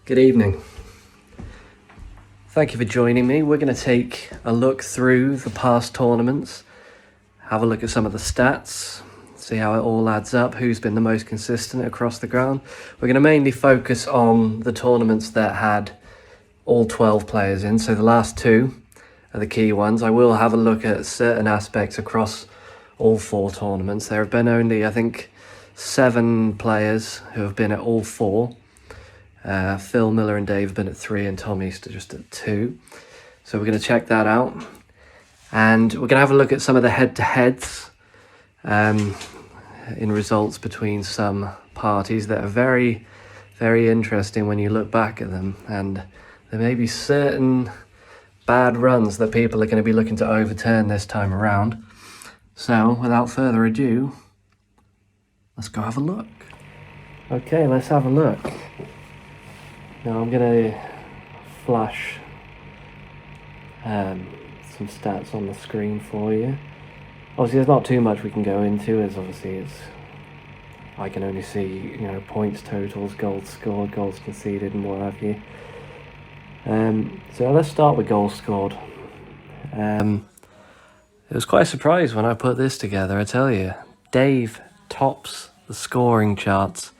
Good evening. Thank you for joining me. We're going to take a look through the past tournaments, have a look at some of the stats, see how it all adds up, who's been the most consistent across the ground. We're going to mainly focus on the tournaments that had all 12 players in, so the last two are the key ones. I will have a look at certain aspects across all four tournaments. There have been only, I think, 7 players who have been at all four. Phil, Miller and Dave have been at 3 and Tommy's just at 2. So we're going to check that out. And we're going to have a look at some of the head-to-heads in results between some parties that are very, very interesting when you look back at them. And there may be certain bad runs that people are going to be looking to overturn this time around. So without further ado, let's go have a look. Okay, let's have a look. Now I'm going to flash some stats on the screen for you. Obviously there's not too much we can go into, as obviously I can only see, points totals, goals scored, goals conceded and what have you. So let's start with goals scored. It was quite a surprise when I put this together, I tell you. Dave tops the scoring charts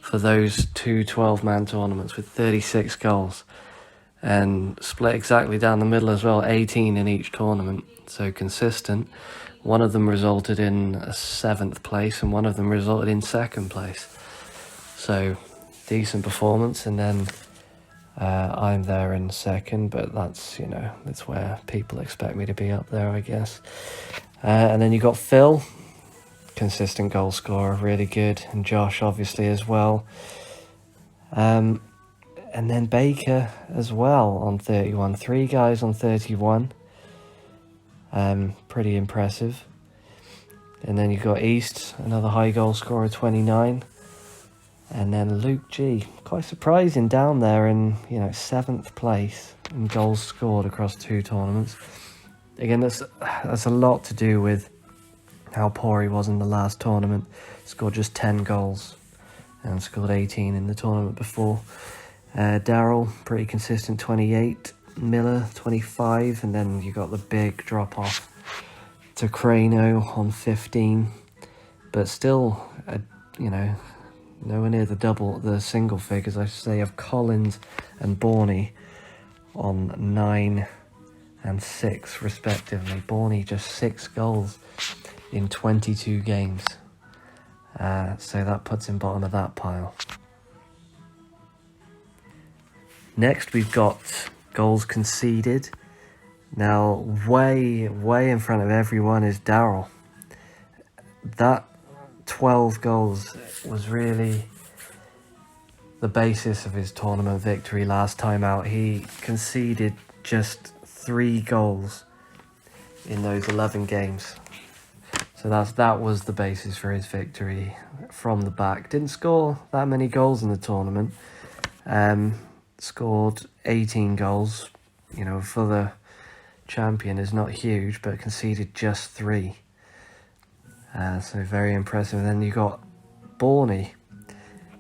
for those two 12-man tournaments with 36 goals and split exactly down the middle as well, 18 in each tournament, so consistent. One of them resulted in a 7th place and one of them resulted in 2nd place, so decent performance. And then I'm there in 2nd, but that's that's where people expect me to be, up there, I guess. And then you got Phil, consistent goal scorer, really good, and Josh obviously as well. And then Baker as well on 31. 3 guys on 31. Pretty impressive. And then you've got East, another high goal scorer, 29. And then Luke G, quite surprising down there in 7th place in goals scored across 2 tournaments. Again, that's a lot to do with how poor he was in the last tournament. Scored just 10 goals and scored 18 in the tournament before. Daryl, pretty consistent, 28. Miller, 25. And then you got the big drop off to Crano on 15. But still, nowhere near the single figures, I should say, of Collins and Borney on 9 and 6 respectively. Borney just 6 goals in 22 games. So that puts him bottom of that pile. Next we've got goals conceded. Now way in front of everyone is Daryl. That 12 goals was really the basis of his tournament victory last time out. He conceded just 3 goals in those 11 games. So that was the basis for his victory from the back. Didn't score that many goals in the tournament. Scored 18 goals, for the champion is not huge, but conceded just 3. So very impressive. And then you got Borney,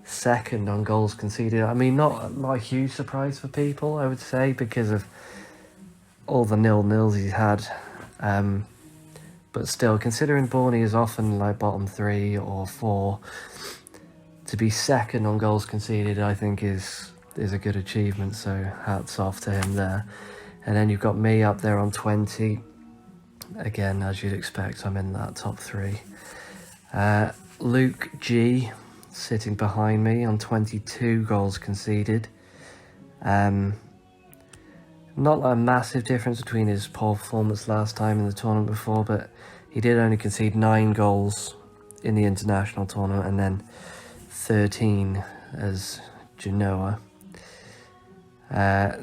2nd on goals conceded. I mean, not a huge surprise for people, I would say, because of all the 0-0s he's had. But still, considering Borney is often like bottom 3 or 4, to be 2nd on goals conceded, I think is a good achievement. So hats off to him there. And then you've got me up there on 20. Again, as you'd expect, I'm in that top 3. Luke G sitting behind me on 22 goals conceded. Not a massive difference between his poor performance last time in the tournament before, but he did only concede 9 goals in the international tournament and then 13 as Genoa.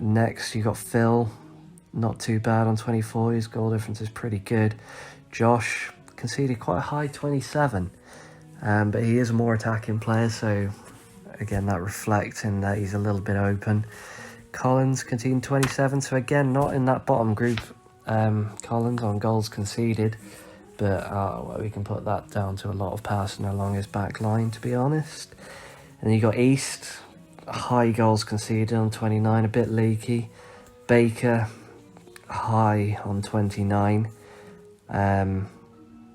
Next you got Phil, not too bad on 24. His goal difference is pretty good. Josh conceded quite a high 27, but he is a more attacking player, so again that reflects in that he's a little bit open. Collins conceding 27, so again not in that bottom group. Collins on goals conceded, but we can put that down to a lot of passing along his back line, to be honest. And then you got East, high goals conceded on 29, a bit leaky. Baker, high on 29.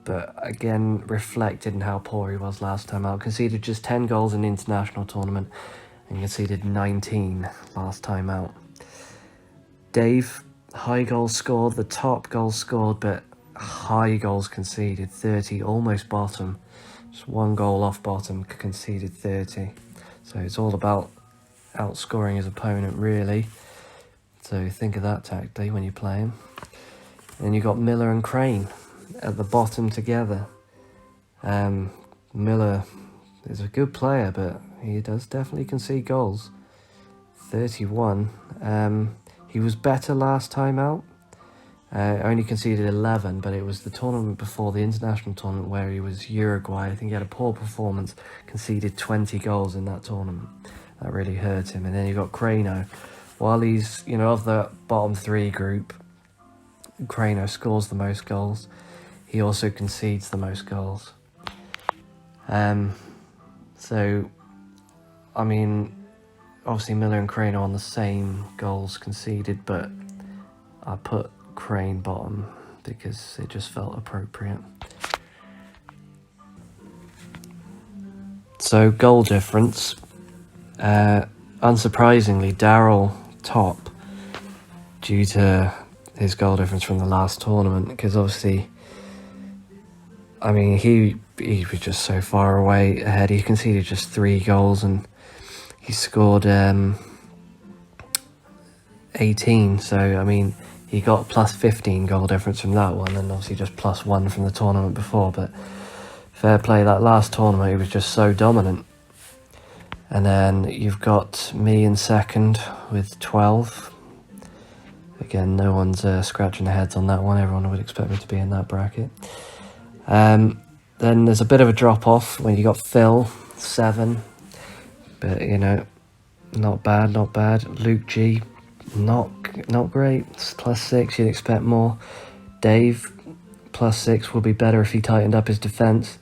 But again, reflected in how poor he was last time out. Conceded just 10 goals in the international tournament and conceded 19 last time out. Dave, high goals scored, the top goals scored, but high goals conceded, 30, almost bottom. Just one goal off bottom, conceded 30. So it's all about outscoring his opponent, really. So think of that tactically when you play him. Then you've got Miller and Crane at the bottom together. Miller is a good player, but he does definitely concede goals. 31. He was better last time out. Only conceded 11, but it was the tournament before the international tournament where he was Uruguay. I think he had a poor performance, conceded 20 goals in that tournament. That really hurt him. And then you got Crano. While he's, of the bottom three group, Crano scores the most goals. He also concedes the most goals. So, I mean, obviously Miller and Crane are on the same goals conceded, but I put Crane bottom because it just felt appropriate. So goal difference, unsurprisingly, Daryl top due to his goal difference from the last tournament, because obviously, I mean, he was just so far away ahead. He conceded just 3 goals and he scored 18. So, I mean, he got plus 15 goal difference from that one, and obviously just plus 1 from the tournament before. But fair play, that last tournament, he was just so dominant. And then you've got me in second with 12. Again, no one's scratching their heads on that one. Everyone would expect me to be in that bracket. Then there's a bit of a drop-off when you got Phil, 7. But, not bad. Luke G, not great. It's plus 6, you'd expect more. Dave, plus 6, would be better if he tightened up his defence.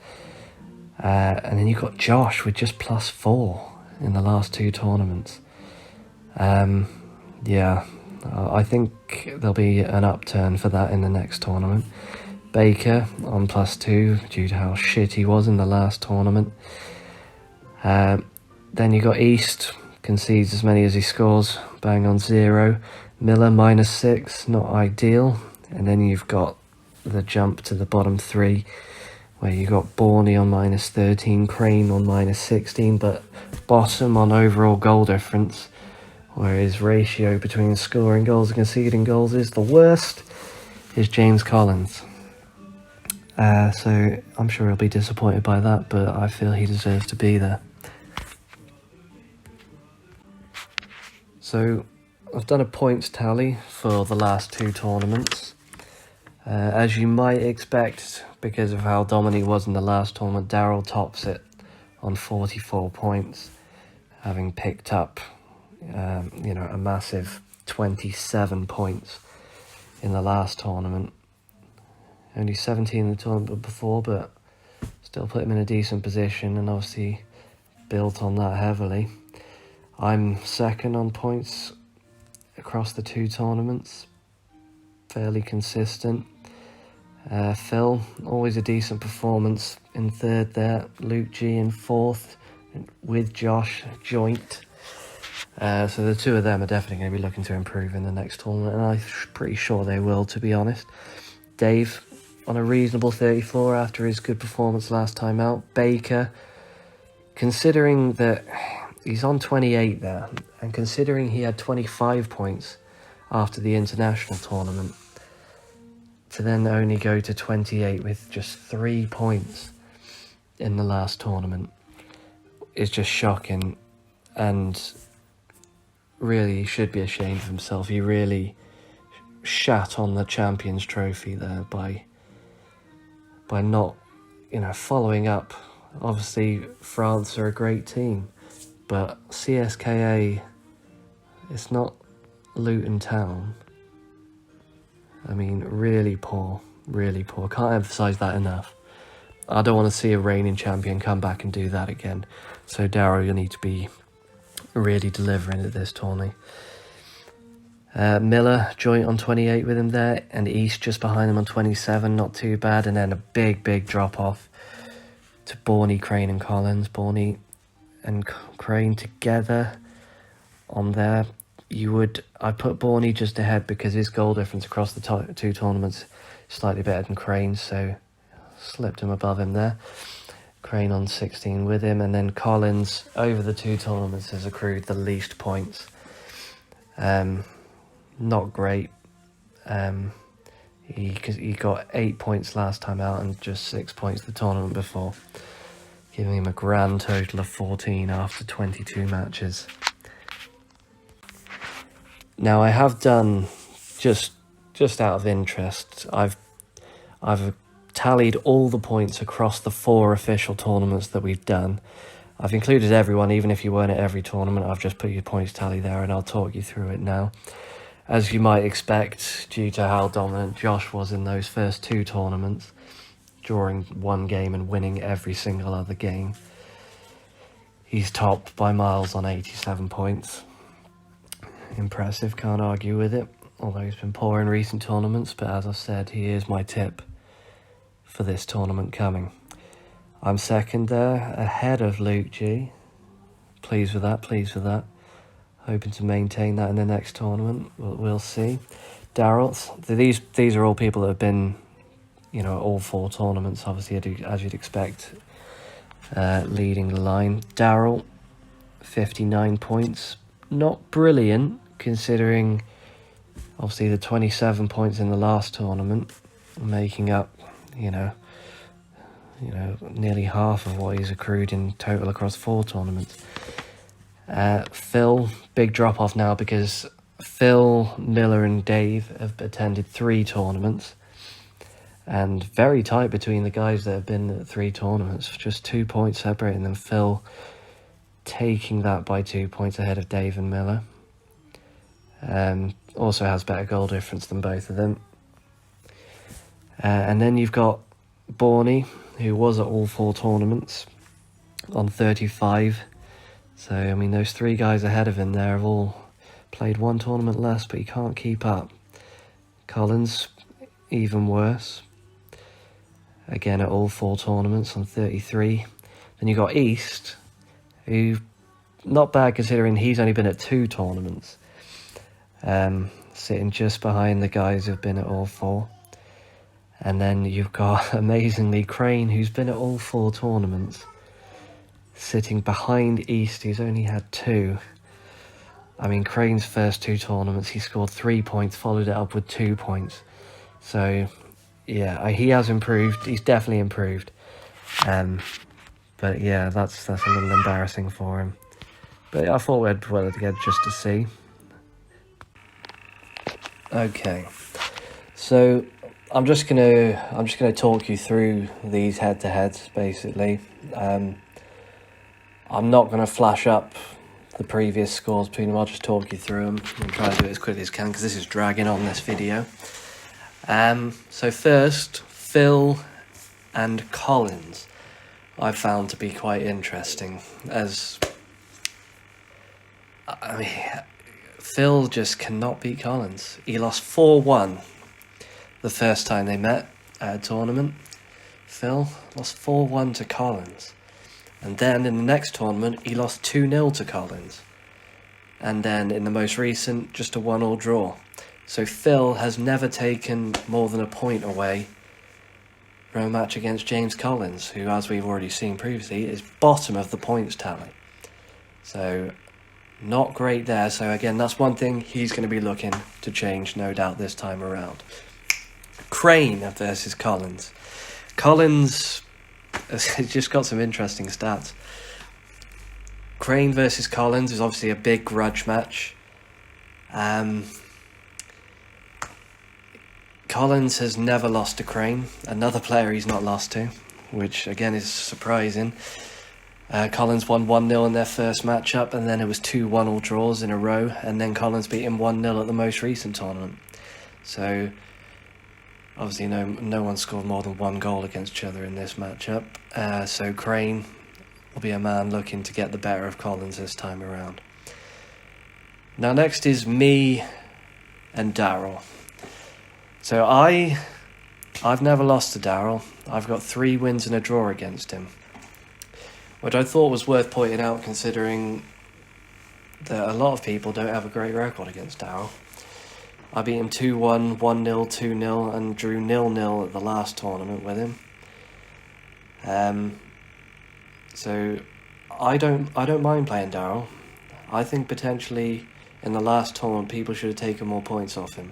And then you've got Josh with just plus 4 in the last 2 tournaments. Yeah, I think there'll be an upturn for that in the next tournament. Baker on plus 2 due to how shit he was in the last tournament. Then you got East, concedes as many as he scores, bang on 0. Miller minus 6, not ideal. And then you've got the jump to the bottom 3, where you got Borney on minus 13, Crane on minus 16, but bottom on overall goal difference, where his ratio between scoring goals and conceding goals is the worst, is James Collins. So I'm sure he'll be disappointed by that, but I feel he deserves to be there. So I've done a points tally for the last 2 tournaments. As you might expect, because of how dominant he was in the last tournament, Daryl tops it on 44 points, having picked up, a massive 27 points in the last tournament. Only 17 in the tournament before, but still put him in a decent position and obviously built on that heavily. I'm second on points across the 2 tournaments, fairly consistent. Phil, always a decent performance in third there. Luke G in fourth with Josh, joint. So the 2 of them are definitely going to be looking to improve in the next tournament, and I'm pretty sure they will, to be honest. Dave on a reasonable 34 after his good performance last time out. Baker, considering that he's on 28 there, and considering he had 25 points after the international tournament, to then only go to 28 with just 3 points in the last tournament is just shocking, and really he should be ashamed of himself. He really shat on the Champions Trophy there by not, following up. Obviously, France are a great team, but CSKA, it's not Luton Town. I mean, really poor. Can't emphasise that enough. I don't want to see a reigning champion come back and do that again. So Daryl, you'll need to be really delivering at this tourney. Miller joint on 28 with him there, and East just behind him on 27, not too bad. And then a big drop off to Borney, Crane and Collins. Borney and Crane together on there. I put Borney just ahead because his goal difference across the two tournaments is slightly better than Crane's, so slipped him above him there. Crane on 16 with him, and then Collins over the two tournaments has accrued the least points. Not great. He got 8 points last time out and just 6 points the tournament before, giving him a grand total of 14 after 22 matches. Now I have done, just out of interest, I've tallied all the points across the 4 official tournaments that we've done. I've included everyone, even if you weren't at every tournament. I've just put your points tally there and I'll talk you through it now. As you might expect, due to how dominant Josh was in those first 2 tournaments, drawing 1 game and winning every single other game, he's topped by miles on 87 points. Impressive, can't argue with it, although he's been poor in recent tournaments, but as I said, he is my tip for this tournament coming. I'm second there, ahead of Luke G. Pleased with that. Hoping to maintain that in the next tournament. We'll see. Daryl, these are all people that have been, all 4 tournaments, obviously, as you'd expect, leading the line. Daryl, 59 points. Not brilliant, considering, obviously, the 27 points in the last tournament, making up, nearly half of what he's accrued in total across 4 tournaments. Phil, big drop off now because Phil, Miller and Dave have attended 3 tournaments, and very tight between the guys that have been at 3 tournaments, just 2 points separating them. Phil taking that by 2 points ahead of Dave and Miller. Also has better goal difference than both of them. And then you've got Borney, who was at all 4 tournaments, on 35. So, those 3 guys ahead of him there have all played 1 tournament less, but he can't keep up. Collins, even worse. Again, at all 4 tournaments on 33. Then you got East, who, not bad considering he's only been at 2 tournaments. Sitting just behind the guys who've been at all 4. And then you've got, amazingly, Crane, who's been at all 4 tournaments, sitting behind East, who's only had 2. Crane's first 2 tournaments, he scored 3 points, followed it up with 2 points. So, yeah, he has improved. He's definitely improved. But, yeah, that's a little embarrassing for him. But I thought we'd put it together just to see. Okay, so I'm just gonna talk you through these head-to-heads, basically. I'm not going to flash up the previous scores between them. I'll just talk you through them and try to do it as quickly as I can because this is dragging on this video. So first, Phil and Collins I found to be quite interesting, as Phil just cannot beat Collins. He lost 4-1 the first time they met at a tournament. Phil lost 4-1 to Collins. And then in the next tournament, he lost 2-0 to Collins. And then in the most recent, just a 1-1 draw. So Phil has never taken more than a point away from a match against James Collins, who, as we've already seen previously, is bottom of the points tally. So not great there. So again, that's one thing he's going to be looking to change, no doubt, this time around. Crane versus Collins. Collins has just got some interesting stats. Crane versus Collins is obviously a big grudge match. Collins has never lost to Crane, another player he's not lost to, which again is surprising. Collins won 1-0 in their first matchup, and then it was 2 1-all draws in a row, and then Collins beat him 1-0 at the most recent tournament. So obviously no one scored more than 1 goal against each other in this matchup. So Crane will be a man looking to get the better of Collins this time around. Now next is me and Daryl. So I've never lost to Daryl. I've got 3 wins and a draw against him, which I thought was worth pointing out considering that a lot of people don't have a great record against Daryl. I beat him 2-1, 1-0, 2-0, and drew 0-0 at the last tournament with him. So I don't mind playing Daryl. I think potentially in the last tournament people should have taken more points off him,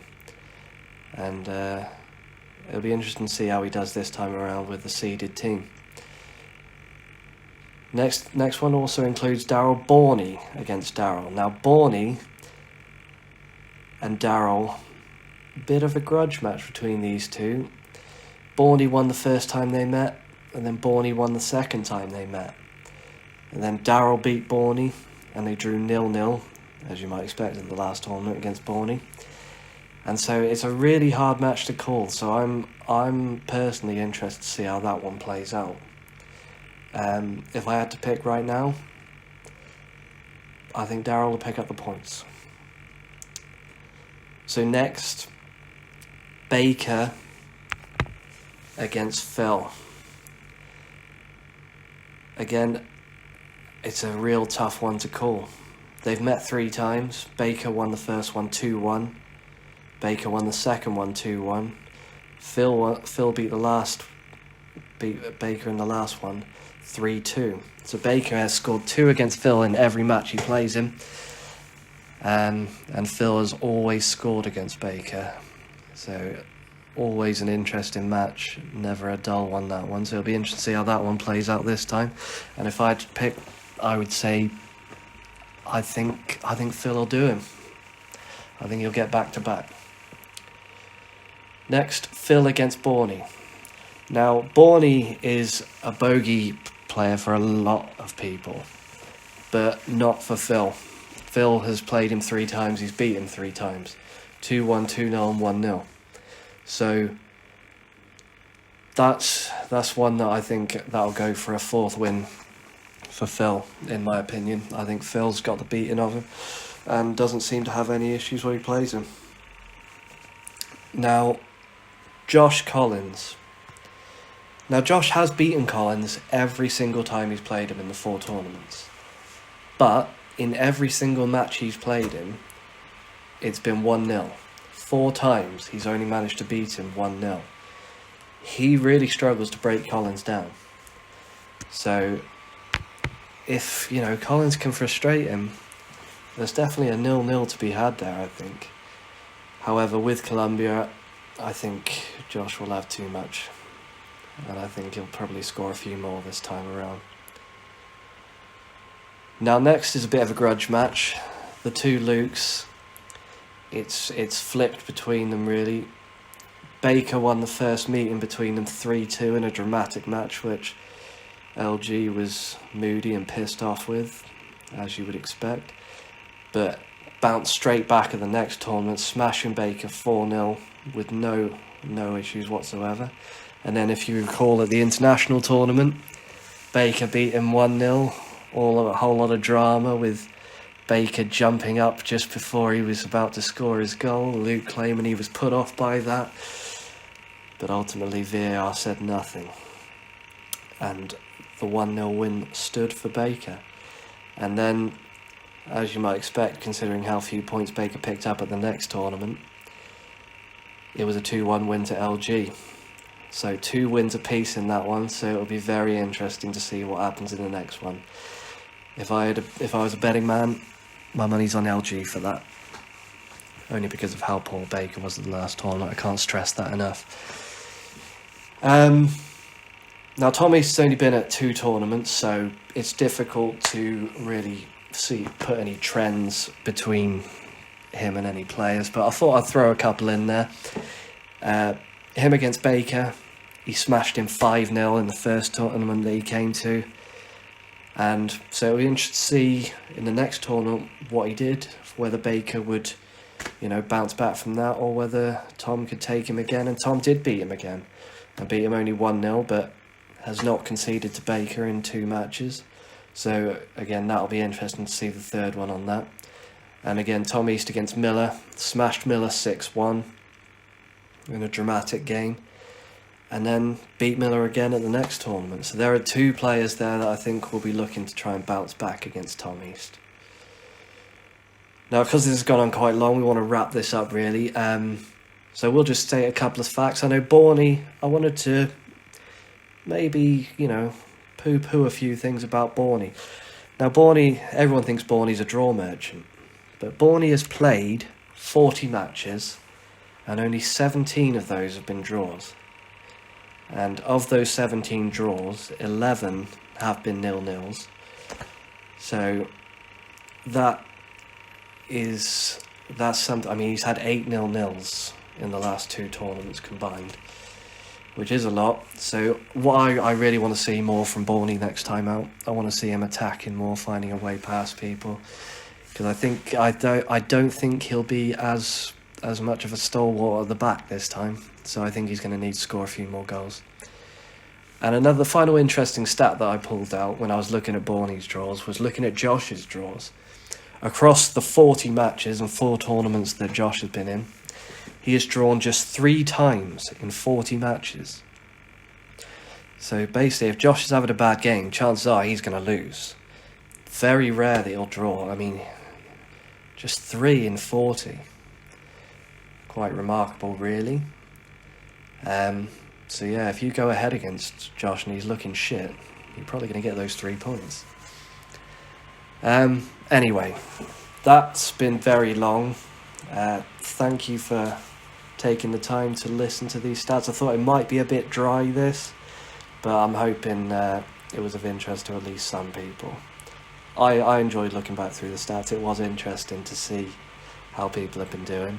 and it'll be interesting to see how he does this time around with the seeded team. Next one also includes Daryl Borney against Daryl. Now Borney and Daryl, bit of a grudge match between these two. Borney won the first time they met, and then Borney won the second time they met. And then Daryl beat Borney, and they drew 0-0, as you might expect at the last tournament against Borney. And so it's a really hard match to call, so I'm personally interested to see how that one plays out. If I had to pick right now, I think Daryl will pick up the points. So next, Baker against Phil. Again, it's a real tough one to call. They've met 3 times. Baker won the first one 2-1. Baker won the second one 2-1. Phil beat Baker in the last one 3-2. So Baker has scored 2 against Phil in every match he plays him. And Phil has always scored against Baker. So always an interesting match, never a dull one, that one. So it'll be interesting to see how that one plays out this time. And if I had to pick, I would say I think Phil will do him. I think he'll get back to back. Next, Phil against Borney. Now, Borney is a bogey player for a lot of people, but not for Phil. Phil has played him 3 times, he's beaten 3 times. 2-1, 2-0 and 1-0. So that's one that I think that'll go for a 4th win for Phil, in my opinion. I think Phil's got the beating of him and doesn't seem to have any issues when he plays him. Now, Josh Collins. Now, Josh has beaten Collins every single time he's played him in the 4 tournaments. But in every single match he's played him, it's been 1-0. 4 times he's only managed to beat him 1-0. He really struggles to break Collins down. So if, Collins can frustrate him, there's definitely a 0-0 to be had there, I think. However, with Colombia, I think Josh will have too much. And I think he'll probably score a few more this time around. Now next is a bit of a grudge match. The 2 Lukes. It's flipped between them, really. Baker won the first meeting between them 3-2 in a dramatic match, which LG was moody and pissed off with, as you would expect. But bounced straight back at the next tournament, smashing Baker 4-0 with no issues whatsoever. And then if you recall at the international tournament, Baker beat him 1-0, a whole lot of drama with Baker jumping up just before he was about to score his goal, Luke claiming he was put off by that. But ultimately VAR said nothing. And the 1-0 win stood for Baker. And then, as you might expect, considering how few points Baker picked up at the next tournament, it was a 2-1 win to LG. So 2 wins apiece in that one, so it'll be very interesting to see what happens in the next one. If I was a betting man, my money's on LG for that. Only because of how poor Baker was at the last tournament. I can't stress that enough. Now Tommy's only been at 2 tournaments, so it's difficult to really put any trends between him and any players, but I thought I'd throw a couple in there. Him against Baker, he smashed him 5-0 in the first tournament that he came to. And so it'll be interesting to see in the next tournament what he did, whether Baker would, bounce back from that, or whether Tom could take him again. And Tom did beat him again. And beat him only 1-0, but has not conceded to Baker in 2 matches. So again, that'll be interesting to see the 3rd one on that. And again, Tom East against Miller, smashed Miller 6-1 in a dramatic game, and then beat Miller again at the next tournament. So there are 2 players there that I think will be looking to try and bounce back against Tom East. Now, because this has gone on quite long, we want to wrap this up really. So we'll just state a couple of facts. I know Borney, I wanted to maybe, poo-poo a few things about Borney. Now, Borney, everyone thinks Borney's a draw merchant, but Borney has played 40 matches, and only 17 of those have been draws. And of those 17 draws, 11 have been 0-0s. So that's something. I mean, he's had 8 0-0s in the last 2 tournaments combined, which is a lot. So what I really want to see more from Borney next time out. I want to see him attacking more, finding a way past people, because I don't think he'll be as much of a stalwart at the back this time. So I think he's going to need to score a few more goals. And another final interesting stat that I pulled out when I was looking at Borney's draws was looking at Josh's draws. Across the 40 matches and 4 tournaments that Josh has been in, he has drawn just 3 times in 40 matches. So basically, if Josh is having a bad game, chances are he's going to lose. Very rare that he'll draw. I mean, just 3 in 40. Quite remarkable, really. So yeah, if you go ahead against Josh and he's looking shit, you're probably going to get those 3 points. Anyway, that's been very long. Thank you for taking the time to listen to these stats. I thought it might be a bit dry, this, but I'm hoping it was of interest to at least some people. I enjoyed looking back through the stats. It was interesting to see how people have been doing.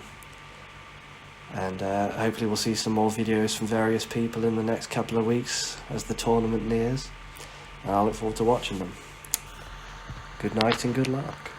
And hopefully we'll see some more videos from various people in the next couple of weeks as the tournament nears. And I look forward to watching them. Good night and good luck.